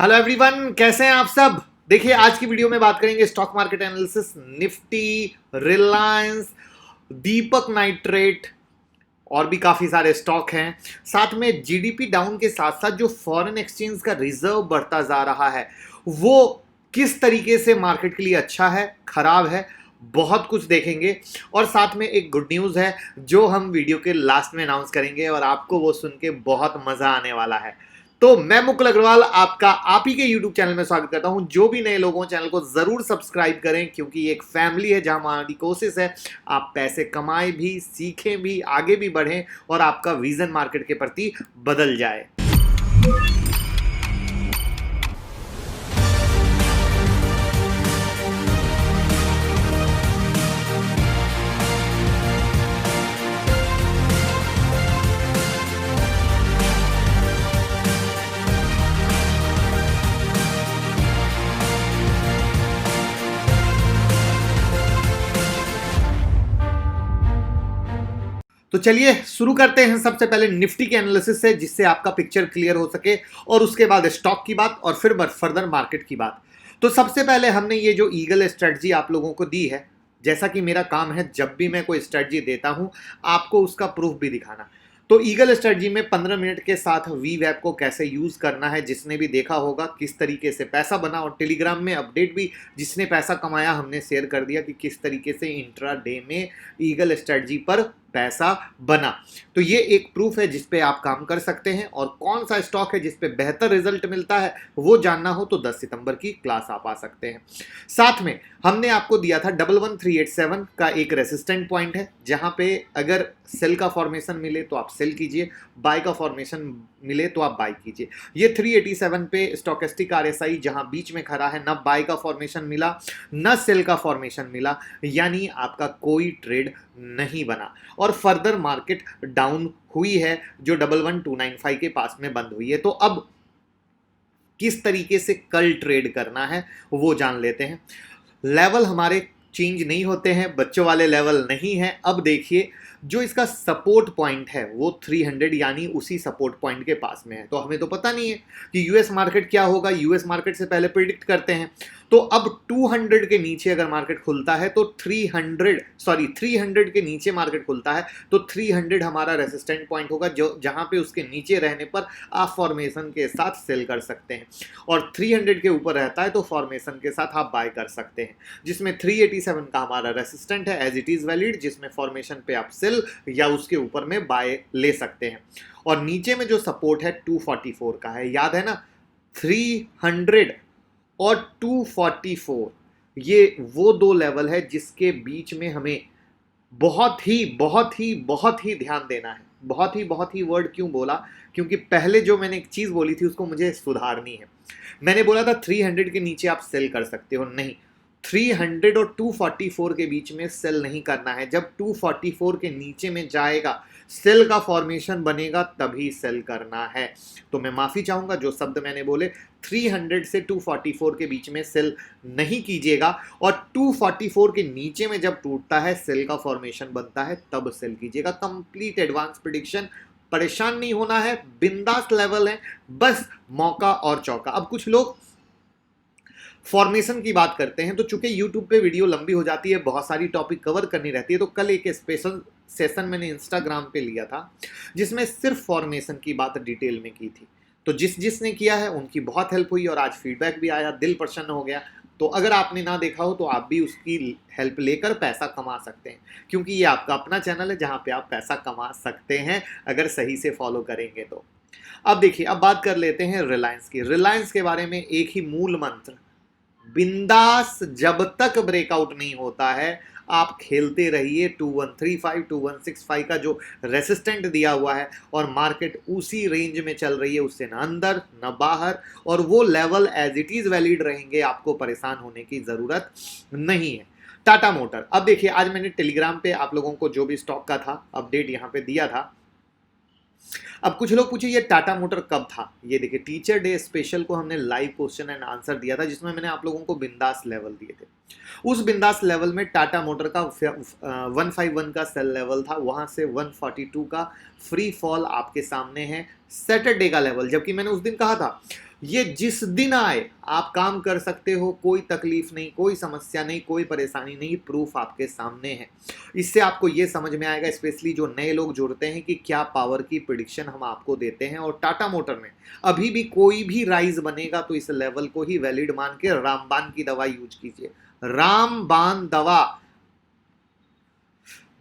Hello everyone, कैसे हैं आप सब। देखिए, आज की वीडियो में बात करेंगे stock market analysis, Nifty, Reliance, Deepak Nitrite और भी काफी सारे स्टॉक हैं। साथ में जीडीपी डाउन के साथ साथ जो फॉरेन एक्सचेंज का रिजर्व बढ़ता जा रहा है वो किस तरीके से मार्केट के लिए अच्छा है, खराब है, बहुत कुछ देखेंगे। और साथ में एक गुड न्यूज है जो हम वीडियो के लास्ट में अनाउंस करेंगे और आपको वो सुन के बहुत मजा आने वाला है। तो मैं मुकुल अग्रवाल आपका आप ही के YouTube चैनल में स्वागत करता हूं। जो भी नए लोगों चैनल को जरूर सब्सक्राइब करें क्योंकि ये एक फैमिली है जहां हमारी कोशिश है आप पैसे कमाएं भी, सीखें भी, आगे भी बढ़ें और आपका विजन मार्केट के प्रति बदल जाए। तो चलिए शुरू करते हैं। सबसे पहले निफ्टी के एनालिसिस से जिससे आपका पिक्चर क्लियर हो सके और उसके बाद स्टॉक की बात और फिर फर्दर मार्केट की बात। तो सबसे पहले हमने ये जो ईगल स्ट्रेटजी आप लोगों को दी है, जैसा कि मेरा काम है जब भी मैं कोई स्ट्रेटजी देता हूं आपको उसका प्रूफ भी दिखाना। तो ईगल स्ट्रेटजी में 15 मिनट के साथ वी वेब को कैसे यूज करना है, जिसने भी देखा होगा किस तरीके से पैसा बना, और टेलीग्राम में अपडेट भी जिसने पैसा कमाया हमने शेयर कर दिया कि किस तरीके से इंट्रा डे में ईगल स्ट्रेटजी पर पैसा बना। तो ये एक प्रूफ है जिस पे आप काम कर सकते हैं। और कौन सा स्टॉक है जिस पे बेहतर रिजल्ट मिलता है वो जानना हो तो 10 सितंबर की क्लास आप आ सकते हैं। साथ में हमने आपको दिया था 11387 का एक रेसिस्टेंट पॉइंट है जहां पे अगर सेल का फॉर्मेशन मिले तो आप सेल कीजिए, बाय का फॉर्मेशन मिले तो आप बाय कीजिए। ये 387 पे स्टोकेस्टिक आरएसआई जहां बीच में खड़ा है, न बाय का फॉर्मेशन मिला न सेल का फॉर्मेशन मिला, यानी आपका कोई ट्रेड नहीं बना और फर्दर मार्केट डाउन हुई है जो 11295 के पास में बंद हुई है। तो अब किस तरीके से कल ट्रेड करना है वो जान लेते हैं। लेवल हमारे चेंज नहीं होते हैं, बच्चों वाले लेवल नहीं है। अब देखिए, जो इसका सपोर्ट पॉइंट है वो 300 यानी उसी सपोर्ट पॉइंट के पास में है। तो हमें तो पता नहीं है कि यूएस मार्केट क्या होगा, यूएस मार्केट से पहले प्रिडिक्ट करते हैं। तो अब 200 के नीचे अगर मार्केट खुलता है तो 300 के नीचे मार्केट खुलता है तो 300 हमारा रेसिस्टेंट पॉइंट होगा, जो जहां पे उसके नीचे रहने पर आप फॉर्मेशन के साथ सेल कर सकते हैं, और 300 के ऊपर रहता है तो फॉर्मेशन के साथ आप बाय कर सकते हैं। जिसमें 387 का हमारा रेसिस्टेंट है एज इट इज वैलिड, जिसमें फॉर्मेशन पे आप सेल या उसके ऊपर में बाय ले सकते हैं। और नीचे में जो सपोर्ट है 244 का है, याद है ना, 300 और 244 ये वो दो लेवल है जिसके बीच में हमें बहुत ही बहुत ही बहुत ही ध्यान देना है। बहुत ही वर्ड क्यों बोला, क्योंकि पहले जो मैंने एक चीज बोली थी उसको मुझे सुधारनी है। मैंने बोला था 300 के नीचे आप सेल कर सकते हो, नहीं, 300 और 244 के बीच में सेल नहीं करना है। जब 244 के नीचे में जाएगा, सेल का फॉर्मेशन बनेगा, तभी सेल करना है। तो मैं माफी चाहूंगा जो शब्द मैंने बोले, 300 से 244 के बीच में सेल नहीं कीजिएगा, और 244 के नीचे में जब टूटता है, सेल का फॉर्मेशन बनता है, तब सेल कीजिएगा। कंप्लीट एडवांस प्रेडिक्शन, परेशान नहीं होना है, बिंदास लेवल है, बस मौका और चौका। अब कुछ लोग फॉर्मेशन की बात करते हैं, तो चूंकि यूट्यूब पे वीडियो लंबी हो जाती है, बहुत सारी टॉपिक कवर करनी रहती है, तो कल एक स्पेशल सेशन मैंने इंस्टाग्राम पे लिया था जिसमें सिर्फ फॉर्मेशन की बात डिटेल में की थी। तो जिसने किया है उनकी बहुत हेल्प हुई और आज फीडबैक भी आया, दिल प्रसन्न हो गया। तो अगर आपने ना देखा हो तो आप भी उसकी हेल्प लेकर पैसा कमा सकते हैं, क्योंकि ये आपका अपना चैनल है जहां पे आप पैसा कमा सकते हैं अगर सही से फॉलो करेंगे तो। अब देखिए, अब बात कर लेते हैं रिलायंस की। रिलायंस के बारे में एक ही मूल मंत्र, बिंदास, जब तक ब्रेकआउट नहीं होता है आप खेलते रहिए। 2135 2165 का जो रेसिस्टेंट दिया हुआ है और मार्केट उसी रेंज में चल रही है, उससे ना अंदर ना बाहर, और वो level as it is valid रहेंगे, आपको परेशान होने की जरूरत नहीं है। टाटा मोटर, अब देखिए, आज मैंने टेलीग्राम पे आप लोगों को जो भी स्टॉक का था अपडेट यहाँ पे दिया था। अब कुछ लोग पूछे ये टाटा मोटर कब था। ये देखिए, टीचर डे स्पेशल को हमने लाइव क्वेश्चन एंड आंसर दिया था जिसमें मैंने आप लोगों को बिंदास लेवल दिए थे। उस बिंदास लेवल में टाटा मोटर का 151 का सेल लेवल था, वहां से 142 का फ्री फॉल आपके सामने है, सैटरडे का लेवल। जबकि मैंने उस दिन कहा था ये जिस दिन आए आप काम कर सकते हो, कोई तकलीफ नहीं, कोई समस्या नहीं, कोई परेशानी नहीं, प्रूफ आपके सामने है। इससे आपको ये समझ में आएगा, स्पेशली जो नए लोग जुड़ते हैं, कि क्या पावर की प्रिडिक्शन हम आपको देते हैं। और टाटा मोटर में अभी भी कोई भी राइज बनेगा तो इस लेवल को ही वैलिड मान के रामबाण की दवा यूज कीजिए, रामबाण दवा।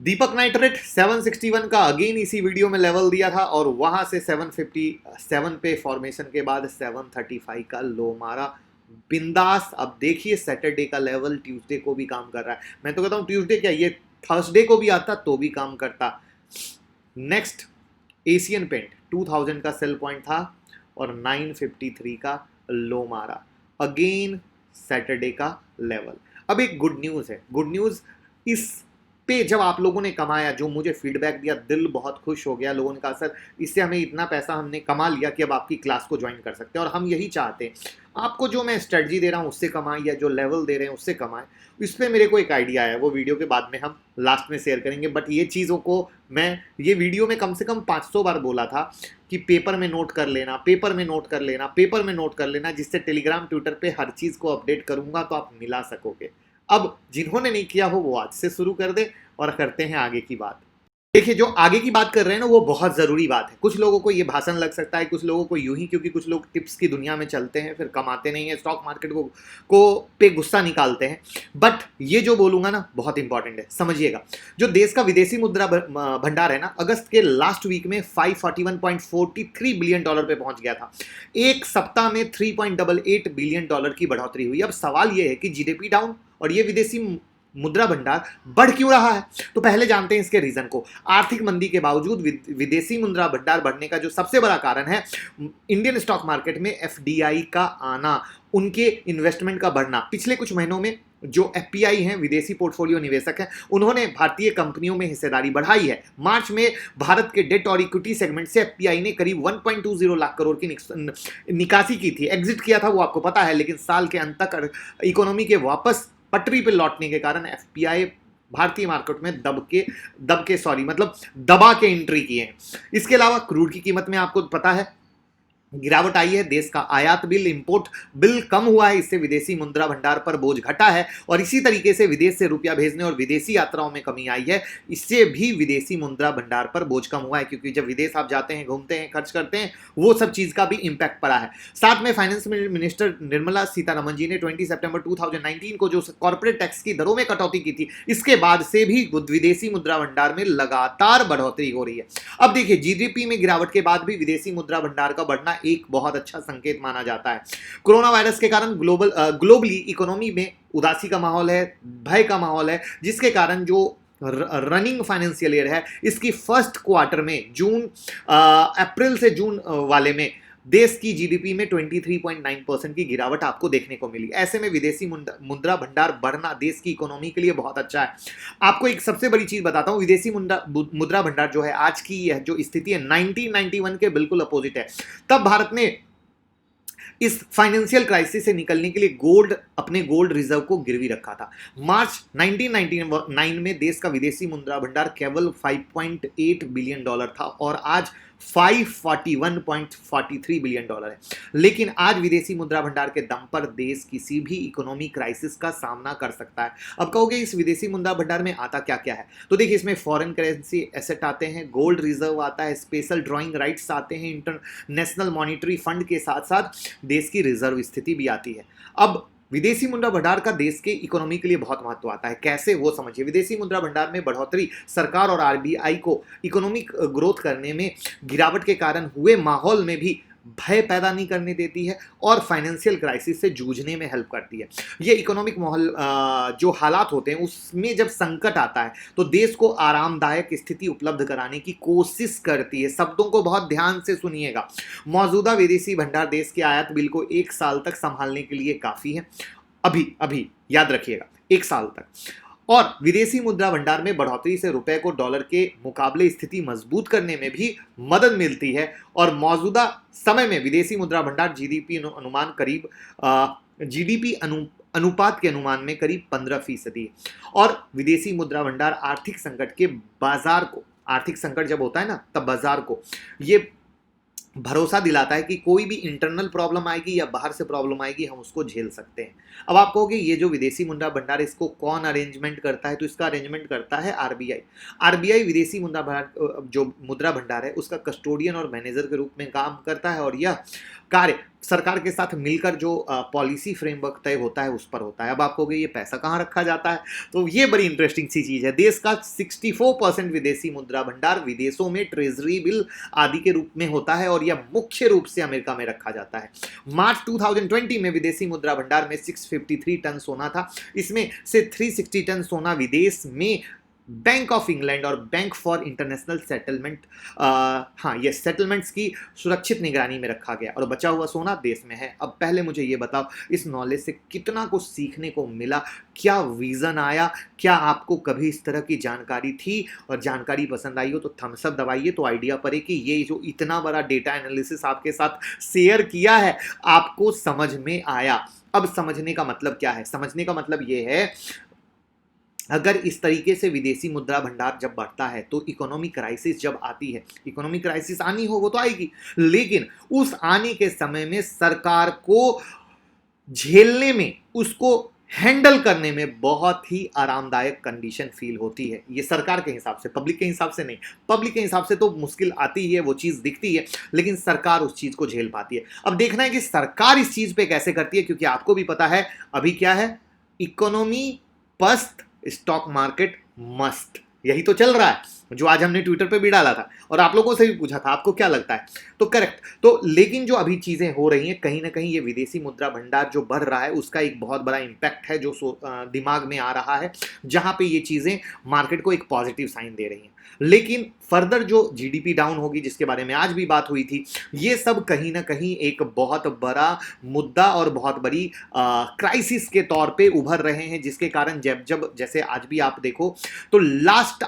दीपक नाइट्रेट 761 का अगेन इसी वीडियो में लेवल दिया था और वहां से 757 पे फॉर्मेशन के बाद 735 का लो मारा, बिंदास। अब देखिए सैटरडे का लेवल ट्यूसडे को भी काम कर रहा है। मैं तो कहता हूं ट्यूसडे क्या, ये थर्सडे को भी आता तो भी काम करता। नेक्स्ट एशियन पेंट 2000 का सेल पॉइंट था और 953 का लो मारा, अगेन सैटरडे का लेवल। अब एक गुड न्यूज है, गुड न्यूज इस पे जब आप लोगों ने कमाया, जो मुझे फीडबैक दिया, दिल बहुत खुश हो गया। लोगों ने कहा सर इससे हमें इतना पैसा हमने कमा लिया कि अब आपकी क्लास को ज्वाइन कर सकते हैं, और हम यही चाहते हैं आपको जो मैं स्ट्रेटजी दे रहा हूँ उससे कमाएं या जो लेवल दे रहे हैं उससे कमाएं। इस पर मेरे को एक आइडिया आया, वो वीडियो के बाद में हम लास्ट में शेयर करेंगे। बट ये चीज़ों को मैं ये वीडियो में कम से कम 500 बार बोला था कि पेपर में नोट कर लेना, पेपर में नोट कर लेना, पेपर में नोट कर लेना, जिससे टेलीग्राम ट्विटर पे हर चीज़ को अपडेट करूंगा तो आप मिला सकोगे। अब जिन्होंने नहीं किया हो वो आज से शुरू कर दे और करते हैं आगे की बात। देखिए जो आगे की बात कर रहे हैं ना वो बहुत ज़रूरी बात है। कुछ लोगों को ये भाषण लग सकता है, कुछ लोगों को यूं ही, क्योंकि कुछ लोग टिप्स की दुनिया में चलते हैं फिर कमाते नहीं है, स्टॉक मार्केट को पे गुस्सा निकालते हैं। बट ये जो बोलूंगा ना बहुत इंपॉर्टेंट है, समझिएगा। जो देश का विदेशी मुद्रा भंडार है ना, अगस्त के लास्ट वीक में 541.43 बिलियन डॉलर पे पहुंच गया था। एक सप्ताह में 3.88 बिलियन डॉलर की बढ़ोतरी हुई। अब सवाल यह है कि जीडीपी डाउन और ये विदेशी मुद्रा भंडार बढ़ क्यों रहा है? तो पहले जानते हैं इसके रीजन को। आर्थिक मंदी के बावजूद विदेशी मुद्रा भंडार बढ़ने का जो सबसे बड़ा कारण है, इंडियन स्टॉक मार्केट में एफडीआई का आना, उनके इन्वेस्टमेंट का बढ़ना। पिछले कुछ महीनों में जो एफपीआई हैं, विदेशी पोर्टफोलियो निवेशक हैं, उन्होंने भारतीय कंपनियों में हिस्सेदारी बढ़ाई है। मार्च में भारत के डेट और इक्विटी सेगमेंट से एफपीआई ने करीब 1.20 लाख करोड़ की निकासी की थी, एग्जिट किया था वो आपको पता है। लेकिन साल के अंत तक इकोनॉमी के वापस पटरी पे लौटने के कारण एफपीआई भारतीय मार्केट में दबा के एंट्री किए हैं। इसके अलावा क्रूड की कीमत में आपको पता है गिरावट आई है। देश का आयात बिल, इंपोर्ट बिल कम हुआ है, इससे विदेशी मुद्रा भंडार पर बोझ घटा है। और इसी तरीके से विदेश से रुपया भेजने और विदेशी यात्राओं में कमी आई है, इससे भी विदेशी मुद्रा भंडार पर बोझ कम हुआ है। क्योंकि जब विदेश आप जाते हैं, घूमते हैं, खर्च करते हैं, वो सब चीज का भी इंपैक्ट पड़ा है। साथ में फाइनेंस मिनिस्टर निर्मला सीतारमण जी ने 20 सितंबर 2019 को जो कॉर्पोरेट टैक्स की दरों में कटौती की थी, इसके बाद से भी विदेशी मुद्रा भंडार में लगातार बढ़ोतरी हो रही है। अब देखिए जीडीपी में गिरावट के बाद भी विदेशी मुद्रा भंडार का बढ़ना एक बहुत अच्छा संकेत माना जाता है। कोरोना वायरस के कारण ग्लोबली इकोनॉमी में उदासी का माहौल है, भय का माहौल है, जिसके कारण जो रनिंग फाइनेंशियल ईयर है इसकी फर्स्ट क्वार्टर में अप्रैल से जून वाले में देश की जीडीपी में 23.9% की गिरावट आपको देखने को मिली। ऐसे में विदेशी मुद्रा भंडार बढ़ना देश की इकोनॉमी के लिए बहुत अच्छा है। आपको एक सबसे बड़ी चीज बताता हूं, विदेशी मुद्रा भंडार जो है आज की यह जो स्थिति है 1991 के बिल्कुल अपोजिट है। तब भारत ने इस फाइनेंशियल क्राइसिस से निकलने के लिए अपने गोल्ड रिजर्व को गिरवी रखा था। मार्च 1999 में देश का विदेशी मुद्रा भंडार केवल 5.8 बिलियन डॉलर था और आज 541.43 बिलियन डॉलर है। लेकिन आज विदेशी मुद्रा भंडार के दम पर देश किसी भी इकोनॉमी क्राइसिस का सामना कर सकता है। अब कहोगे इस विदेशी मुद्रा भंडार में आता क्या क्या है, तो देखिए इसमें फॉरेन करेंसी एसेट आते हैं, गोल्ड रिजर्व आता है, स्पेशल ड्रॉइंग राइट्स आते हैं, इंटरनेशनल मॉनिटरी फंड के साथ साथ देश की रिजर्व स्थिति भी आती है। अब विदेशी मुद्रा भंडार का देश के इकोनॉमी के लिए बहुत महत्व आता है। कैसे, वो समझिए। विदेशी मुद्रा भंडार में बढ़ोतरी सरकार और आरबीआई को इकोनॉमिक ग्रोथ करने में गिरावट के कारण हुए माहौल में भी भय पैदा नहीं करने देती है और फाइनेंशियल क्राइसिस से जूझने में हेल्प करती है। ये इकोनॉमिक माहौल जो हालात होते हैं उसमें जब संकट आता है तो देश को आरामदायक स्थिति उपलब्ध कराने की कोशिश करती है। शब्दों को बहुत ध्यान से सुनिएगा। मौजूदा विदेशी भंडार देश के आयात बिल को 1 साल तक संभालने के लिए काफी है। अभी याद रखिएगा 1 साल तक। और विदेशी मुद्रा भंडार में बढ़ोतरी से रुपए को डॉलर के मुकाबले स्थिति मजबूत करने में भी मदद मिलती है। और मौजूदा समय में विदेशी मुद्रा भंडार जीडीपी अनुपात के अनुमान में करीब 15% है। और विदेशी मुद्रा भंडार आर्थिक संकट जब होता है ना तब बाजार को ये भरोसा दिलाता है कि कोई भी इंटरनल प्रॉब्लम आएगी या बाहर से प्रॉब्लम आएगी, हम उसको झेल सकते हैं। अब आप कहोगे ये जो विदेशी मुद्रा भंडार, इसको कौन अरेंजमेंट करता है? तो इसका अरेंजमेंट करता है आरबीआई। आरबीआई विदेशी मुद्रा भंडार, जो मुद्रा भंडार है, उसका कस्टोडियन और मैनेजर के रूप में काम करता है, और यह कार्य सरकार के साथ मिलकर जो पॉलिसी फ्रेमवर्क तय होता है उस पर होता है। अब आप कहोगे ये पैसा कहाँ रखा जाता है? तो ये बड़ी इंटरेस्टिंग सी चीज़ है। देश का 64% विदेशी मुद्रा भंडार विदेशों में ट्रेजरी बिल आदि के रूप में होता है, और यह मुख्य रूप से अमेरिका में रखा जाता है। मार्च 2020 में विदेशी मुद्रा भंडार में 653 टन सोना था। इसमें से 360 टन सोना विदेश में बैंक ऑफ इंग्लैंड और बैंक फॉर इंटरनेशनल सेटलमेंट, हाँ ये सेटलमेंट्स की सुरक्षित निगरानी में रखा गया, और बचा हुआ सोना देश में है। अब पहले मुझे ये बताओ, इस नॉलेज से कितना कुछ सीखने को मिला, क्या विजन आया, क्या आपको कभी इस तरह की जानकारी थी? और जानकारी पसंद आई हो तो थम्स अप दबाइए, तो आइडिया पड़े कि ये जो इतना बड़ा डेटा एनालिसिस आपके साथ शेयर किया है आपको समझ में आया। अब समझने का मतलब क्या है? समझने का मतलब ये है, अगर इस तरीके से विदेशी मुद्रा भंडार जब बढ़ता है तो इकोनॉमिक क्राइसिस जब आती है, इकोनॉमिक क्राइसिस आनी हो वो तो आएगी, लेकिन उस आने के समय में सरकार को झेलने में, उसको हैंडल करने में बहुत ही आरामदायक कंडीशन फील होती है। ये सरकार के हिसाब से, पब्लिक के हिसाब से नहीं। पब्लिक के हिसाब से तो मुश्किल आती ही है, वो चीज़ दिखती है, लेकिन सरकार उस चीज़ को झेल पाती है। अब देखना है कि सरकार इस चीज़ पे कैसे करती है, क्योंकि आपको भी पता है अभी क्या है, इकोनॉमी पस्त, स्टॉक मार्केट मस्त, यही तो चल रहा है, जो आज हमने ट्विटर पे भी डाला था और आप लोगों से भी पूछा था आपको क्या लगता है। तो करेक्ट, तो लेकिन जो अभी चीजें हो रही हैं, कहीं ना कहीं ये विदेशी मुद्रा भंडार जो बढ़ रहा है उसका एक बहुत बड़ा इंपैक्ट है जो दिमाग में आ रहा है, जहां पे ये चीजें मार्केट को एक पॉजिटिव साइन दे रही हैं। लेकिन फर्दर जो जीडीपी डाउन होगी, जिसके बारे में आज भी बात हुई थी, ये सब कहीं ना कहीं एक बहुत बड़ा मुद्दा और बहुत बड़ी क्राइसिस के तौर पे उभर रहे हैं, जिसके कारण जब जब जैसे आज भी आप देखो तो लास्ट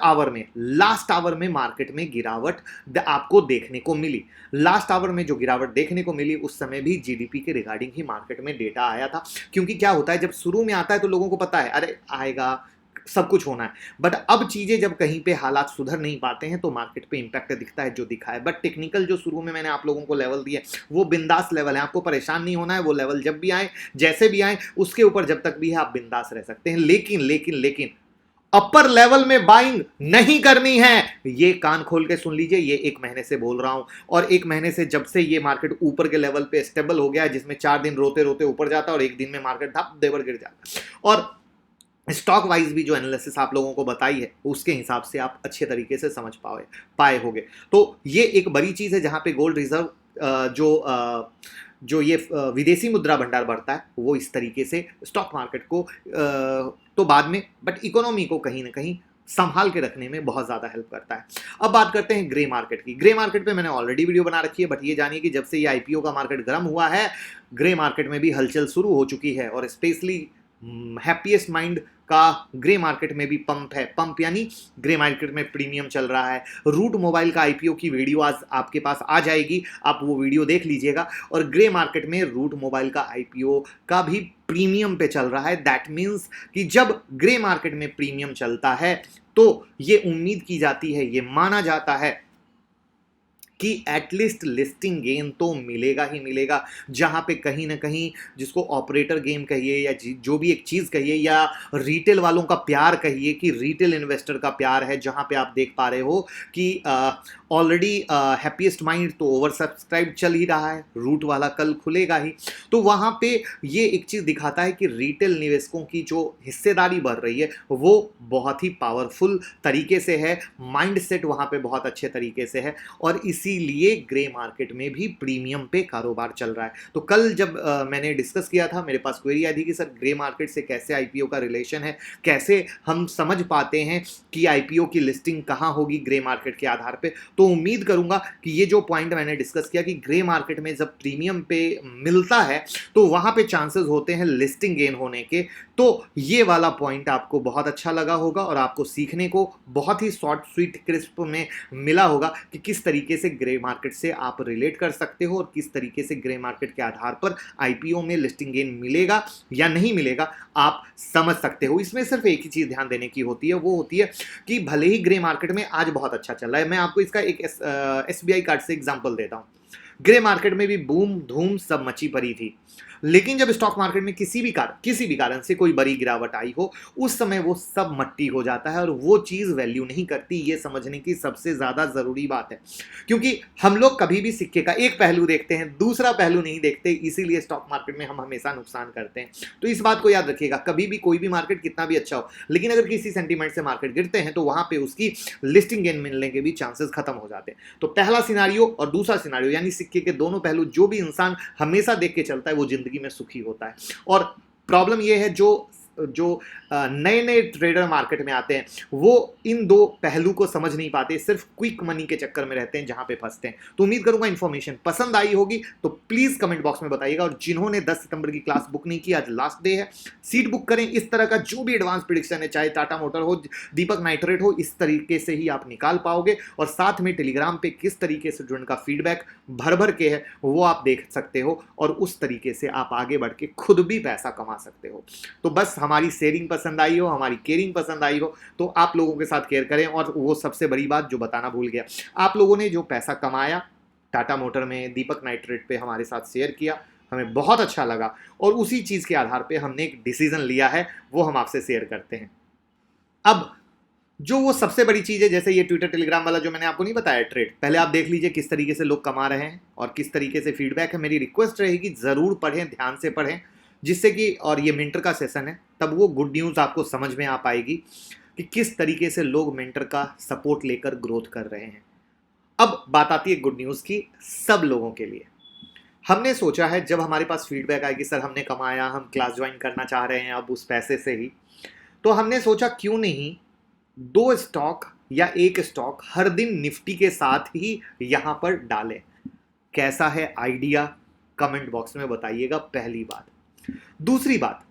आवर में मार्केट में गिरावट आपको देखने को मिली। लास्ट आवर में जो गिरावट देखने को मिली उस समय भी जीडीपी के रिगार्डिंग ही मार्केट में डेटा आया था, क्योंकि क्या होता है जब शुरू में आता है तो लोगों को पता है अरे आएगा, सब कुछ होना है, बट अब चीजें जब कहीं पे हालात सुधर नहीं पाते हैं तो मार्केट पे इंपैक्ट दिखता है जो दिखा है। बट टेक्निकल जो शुरू में मैंने आप लोगों को लेवल दिया वो बिंदास लेवल है, आपको परेशान नहीं होना है। वो लेवल जब भी आए, जैसे भी आए, उसके ऊपर जब तक भी है आप बिंदास रह सकते हैं। लेकिन अपर लेवल में बाइंग नहीं करनी है, ये कान खोल के सुन लीजिए। ये 1 महीने से बोल रहा हूं, और 1 महीने से जब से ये मार्केट ऊपर के लेवल पे स्टेबल हो गया है, जिसमें 4 दिन रोते रोते ऊपर जाता है और 1 दिन में मार्केट धप देवर गिर जाता है, और स्टॉक वाइज भी जो एनालिसिस आप लोगों को बताई है उसके हिसाब से आप अच्छे तरीके से समझ पाए होंगे। तो ये एक बड़ी चीज है जहां पे गोल्ड रिजर्व जो ये विदेशी मुद्रा भंडार बढ़ता है वो इस तरीके से स्टॉक मार्केट को तो बाद में, बट इकोनॉमी को कहीं ना कहीं संभाल के रखने में बहुत ज़्यादा हेल्प करता है। अब बात करते हैं ग्रे मार्केट की। ग्रे मार्केट पे मैंने ऑलरेडी वीडियो बना रखी है, बट ये जानिए कि जब से ये आईपीओ का मार्केट गर्म हुआ है, ग्रे मार्केट में भी हलचल शुरू हो चुकी है, और स्पेशली हैप्पीएस्ट माइंड का ग्रे मार्केट में भी पंप है। पंप यानी ग्रे मार्केट में प्रीमियम चल रहा है। रूट मोबाइल का आईपीओ की वीडियो आज आपके पास आ जाएगी, आप वो वीडियो देख लीजिएगा। और ग्रे मार्केट में रूट मोबाइल का आईपीओ का भी प्रीमियम पे चल रहा है। दैट मीन्स कि जब ग्रे मार्केट में प्रीमियम चलता है तो ये उम्मीद की जाती है, ये माना जाता है कि एटलीस्ट लिस्टिंग गेन तो मिलेगा ही मिलेगा, जहां पे कहीं ना कहीं जिसको ऑपरेटर गेम कहिए या जो भी एक चीज़ कहिए, या रिटेल वालों का प्यार कहिए, कि रिटेल इन्वेस्टर का प्यार है, जहां पे आप देख पा रहे हो कि ऑलरेडी हैप्पीएस्ट माइंड तो ओवर सब्सक्राइब चल ही रहा है, रूट वाला कल खुलेगा ही, तो वहां पे ये एक चीज़ दिखाता है कि रिटेल निवेशकों की जो हिस्सेदारी बढ़ रही है वो बहुत ही पावरफुल तरीके से है, माइंड सेट वहां पे बहुत अच्छे तरीके से है, और इसीलिए ग्रे मार्केट में भी प्रीमियम पे कारोबार चल रहा है। तो कल जब मैंने डिस्कस किया था, मेरे पास क्वेरी आई थी कि सर ग्रे मार्केट से कैसे आईपीओ का रिलेशन है, कैसे हम समझ पाते हैं कि आईपीओ की लिस्टिंग कहाँ होगी ग्रे मार्केट के आधार पे। तो उम्मीद करूंगा कि ये जो पॉइंट मैंने डिस्कस किया कि ग्रे मार्केट में जब प्रीमियम पे मिलता है तो वहां पे चांसेस होते हैं लिस्टिंग गेन होने के। तो ये वाला पॉइंट आपको बहुत अच्छा लगा होगा और आपको सीखने को बहुत ही शॉर्ट स्वीट क्रिस्प में मिला होगा कि किस तरीके से ग्रे मार्केट से आप रिलेट कर सकते हो और किस तरीके से ग्रे मार्केट के आधार पर आईपीओ में लिस्टिंग गेन मिलेगा या नहीं मिलेगा आप समझ सकते हो। इसमें सिर्फ एक ही चीज ध्यान देने की होती है, वो होती है कि भले ही ग्रे मार्केट में आज बहुत अच्छा चल रहा है, मैं आपको इसका एक एसबीआई कार्ड से एग्जांपल देता हूं। ग्रे मार्केट में भी बूम धूम सब मची पड़ी थी, लेकिन जब स्टॉक मार्केट में किसी भी कारण से कोई बड़ी गिरावट आई हो, उस समय वो सब मट्टी हो जाता है और वो चीज़ वैल्यू नहीं करती। ये समझने की सबसे ज़्यादा ज़रूरी बात है, क्योंकि हम लोग कभी भी सिक्के का एक पहलू देखते हैं, दूसरा पहलू नहीं देखते, इसीलिए स्टॉक मार्केट में हम हमेशा नुकसान करते हैं। तो इस बात को याद रखिएगा, कभी भी कोई भी मार्केट कितना भी अच्छा हो, लेकिन अगर किसी सेंटीमेंट से मार्केट गिरते हैं तो वहां पे उसकी लिस्टिंग गेन मिलने के भी चांसेस खत्म हो जाते हैं। तो पहला सिनारियो और दूसरा सिनारियो, यानी सिक्के के दोनों पहलू, जो भी इंसान हमेशा देख के चलता है वो जिंदगी में सुखी होता है। और प्रॉब्लम यह है जो नए नए ट्रेडर मार्केट में आते हैं, वो इन दो पहलू को समझ नहीं पाते, सिर्फ क्विक मनी के चक्कर में रहते हैं, जहां पे फंसते हैं। तो उम्मीद करूंगा इंफॉर्मेशन पसंद आई होगी, तो प्लीज कमेंट बॉक्स में बताइएगा। और जिन्होंने 10 सितंबर की क्लास बुक नहीं की, आज लास्ट डे है, सीट बुक करें। इस तरह का जो भी एडवांस प्रेडिक्शन है, चाहे टाटा मोटर हो, दीपक नाइट्रेट हो, इस तरीके से ही आप निकाल पाओगे। और साथ में टेलीग्राम पे किस तरीके से जुड़ने का फीडबैक भर भर के है वो आप देख सकते हो, और उस तरीके से आप आगे बढ़ के खुद भी पैसा कमा सकते हो। तो बस हमारी शेयरिंग पसंद आई हो, हमारी केयरिंग पसंद आई हो, तो आप लोगों के साथ केयर करें। और वो सबसे बड़ी बात जो बताना भूल गया, आप लोगों ने जो पैसा कमाया टाटा मोटर में, दीपक नाइट्रेट पे हमारे साथ शेयर किया, हमें बहुत अच्छा लगा, और उसी चीज के आधार पे हमने एक डिसीजन लिया है, वो हम आपसे शेयर करते हैं। अब जो वो सबसे बड़ी चीज है, जैसे ये ट्विटर टेलीग्राम वाला जो मैंने आपको नहीं बताया ट्रेड, पहले आप देख लीजिए किस तरीके से लोग कमा रहे हैं और किस तरीके से फीडबैक है। मेरी रिक्वेस्ट रहेगी जरूर पढ़ें, ध्यान से पढ़ें, जिससे कि, और ये मेंटर का सेशन है, तब वो गुड न्यूज़ आपको समझ में आ पाएगी कि किस तरीके से लोग मेंटर का सपोर्ट लेकर ग्रोथ कर रहे हैं। अब बात आती है गुड न्यूज़ की सब लोगों के लिए। हमने सोचा है जब हमारे पास फीडबैक आएगी, सर हमने कमाया, हम क्लास ज्वाइन करना चाह रहे हैं अब उस पैसे से ही, तो हमने सोचा क्यों नहीं 2 स्टॉक या 1 स्टॉक हर दिन निफ्टी के साथ ही यहां पर डालें। कैसा है आइडिया, कमेंट बॉक्स में बताइएगा, पहली बात। दूसरी बात,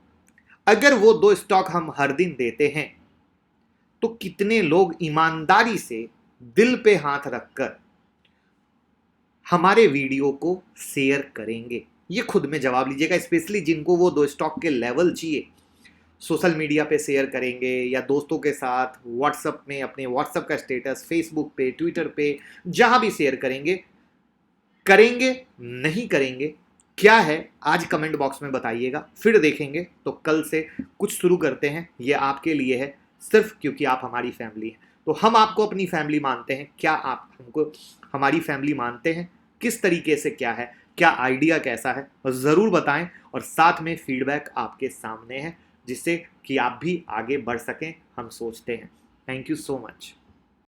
अगर वो 2 स्टॉक हम हर दिन देते हैं तो कितने लोग ईमानदारी से दिल पे हाथ रखकर हमारे वीडियो को शेयर करेंगे? ये खुद में जवाब लीजिएगा, स्पेशली जिनको वो 2 स्टॉक के लेवल चाहिए। सोशल मीडिया पे शेयर करेंगे या दोस्तों के साथ व्हाट्सएप में, अपने व्हाट्सएप का स्टेटस, फेसबुक पे, ट्विटर पे, जहां भी शेयर करेंगे, नहीं करेंगे, क्या है आज कमेंट बॉक्स में बताइएगा, फिर देखेंगे। तो कल से कुछ शुरू करते हैं, ये आपके लिए है, सिर्फ क्योंकि आप हमारी फैमिली हैं। तो हम आपको अपनी फैमिली मानते हैं, क्या आप हमको हमारी फैमिली मानते हैं? किस तरीके से, क्या है, क्या आइडिया कैसा है, ज़रूर बताएं। और साथ में फीडबैक आपके सामने है, जिससे कि आप भी आगे बढ़ सकें, हम सोचते हैं। Thank you so much.